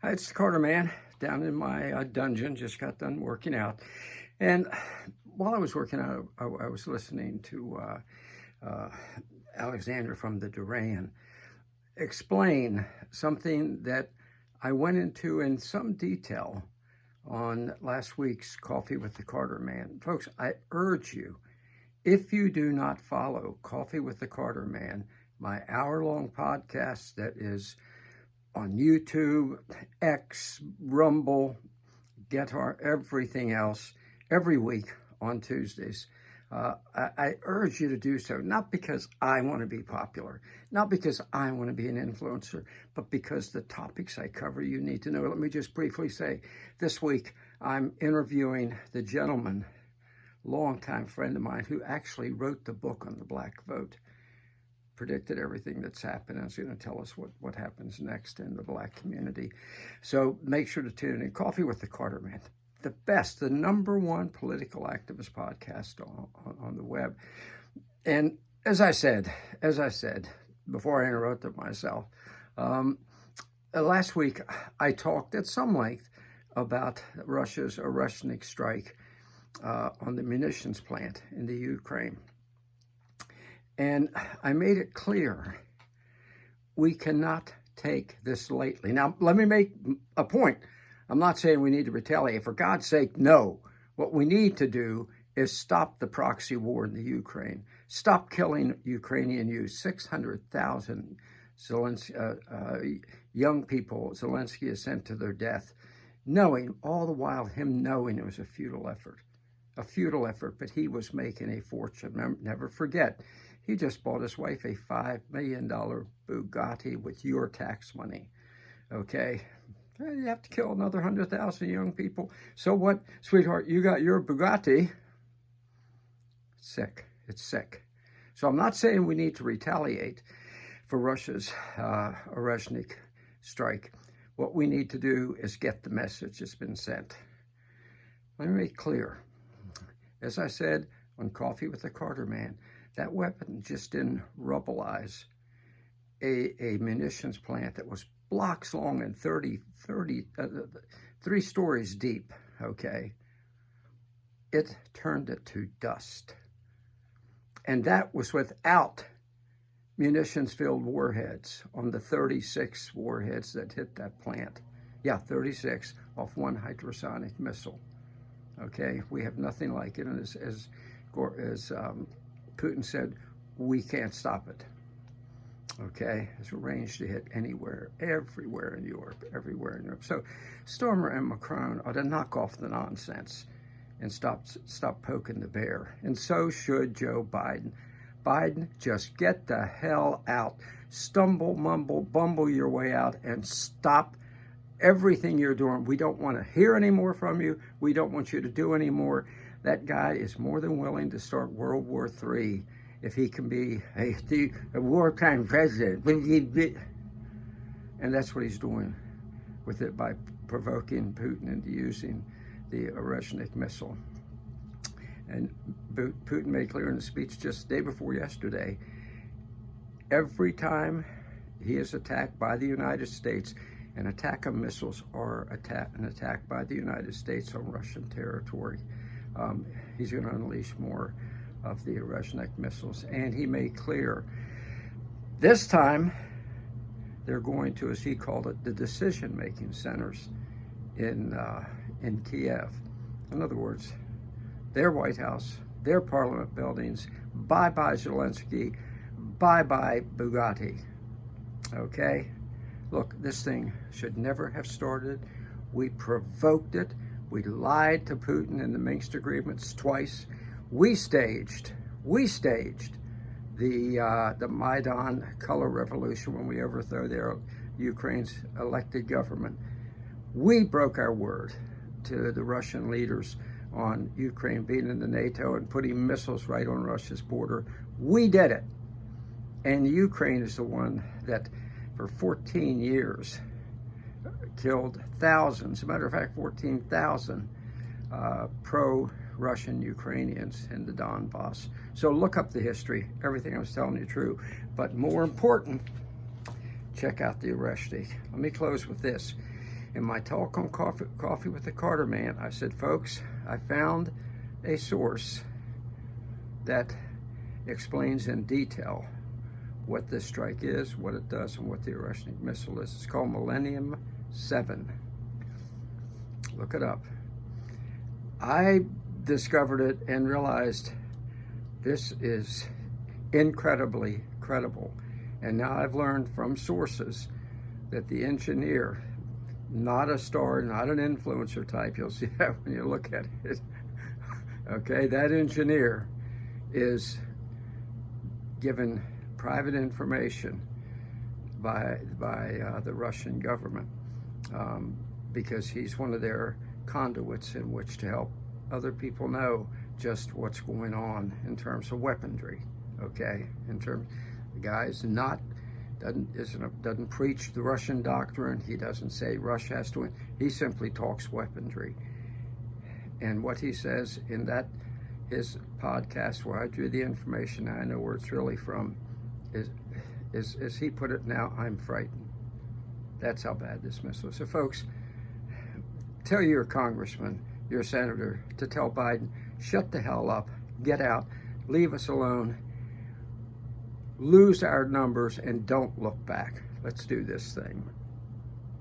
It's the Carter Man down in my dungeon. Just got done working out. And while I was working out, I was listening to Alexander from the Duran explain something that I went into in some detail on last week's Coffee with the Carter Man. Folks, I urge you, if you do not follow Coffee with the Carter Man, my hour-long podcast that is on YouTube, X, Rumble, Guitar, everything else, every week on Tuesdays. I urge you to do so, not because I want to be popular, not because I want to be an influencer, but because the topics I cover you need to know. Let me just briefly say, this week I'm interviewing the gentleman, longtime friend of mine, who actually wrote the book on the black vote. Predicted everything that's happened and is going to tell us what happens next in the black community. So make sure to tune in. Coffee with the Carter Man, the best, the number one political activist podcast on the web. And as I said, before I interrupted myself, last week I talked at some length about Russia's Oreshnik strike on the munitions plant in the Ukraine. And I made it clear, we cannot take this lightly. Now, let me make a point. I'm not saying we need to retaliate. For God's sake, no. What we need to do is stop the proxy war in the Ukraine. Stop killing Ukrainian youth. 600,000 young people Zelensky has sent to their death, knowing, all the while him knowing it was a futile effort, but he was making a fortune. Never forget, he just bought his wife a $5 million Bugatti with your tax money, okay? You have to kill another 100,000 young people. So what, sweetheart, you got your Bugatti. It's sick. So I'm not saying we need to retaliate for Russia's Oreshnik strike. What we need to do is get the message that's been sent. Let me make clear. As I said on Coffee with the Carter Man, that weapon just didn't rubbleize a munitions plant that was blocks long and 3 stories deep, okay? It turned it to dust. And that was without munitions-filled warheads on the 36 warheads that hit that plant. Yeah, 36 off one hypersonic missile. Okay, we have nothing like it, and as Putin said, we can't stop it. Okay, it's arranged to hit everywhere in Europe. So Stormer and Macron ought to knock off the nonsense and stop poking the bear. And so should Joe Biden. Biden, just get the hell out. Stumble, mumble, bumble your way out and stop everything you're doing. We don't want to hear any more from you. We don't want you to do any more. That guy is more than willing to start World War III if he can be a wartime president. And that's what he's doing with it by provoking Putin into using the Oreshnik missile. And Putin made clear in a speech just the day before yesterday, every time he is attacked by the United States, an attack of missiles are an attack by the United States on Russian territory, he's going to unleash more of the Oreshnik missiles. And he made clear, this time they're going to, as he called it, the decision-making centers in Kiev. In other words, their White House, their parliament buildings, bye-bye Zelensky, bye-bye Bugatti, okay? Look, this thing should never have started. We provoked it. We lied to Putin in the Minsk agreements twice. We staged the Maidan color revolution when we overthrew Ukraine's elected government. We broke our word to the Russian leaders on Ukraine being in the NATO and putting missiles right on Russia's border. We did it. And Ukraine is the one that for 14 years killed thousands, as a matter of fact, 14,000 pro-Russian Ukrainians in the Donbass. So look up the history. Everything I was telling you true. But more important, check out the Oreshnik. Let me close with this. In my talk on Coffee with the Carter Man, I said, folks, I found a source that explains in detail what this strike is, what it does, and what the Oreshnik missile is. It's called Millennium 7. Look it up. I discovered it and realized this is incredibly credible. And now I've learned from sources that the engineer, not a star, not an influencer type, you'll see that when you look at it, okay, that engineer is given private information by the Russian government because he's one of their conduits in which to help other people know just what's going on in terms of weaponry. Okay, in terms, the guy's doesn't preach the Russian doctrine. He doesn't say Russia has to win. He simply talks weaponry. And what he says in his podcast, where I drew the information, I know where it's really from, is as he put it, now I'm frightened. That's how bad this missile is. So folks, tell your congressman, your senator, to tell Biden, shut the hell up, get out, leave us alone, lose our numbers, and don't look back. Let's do this thing.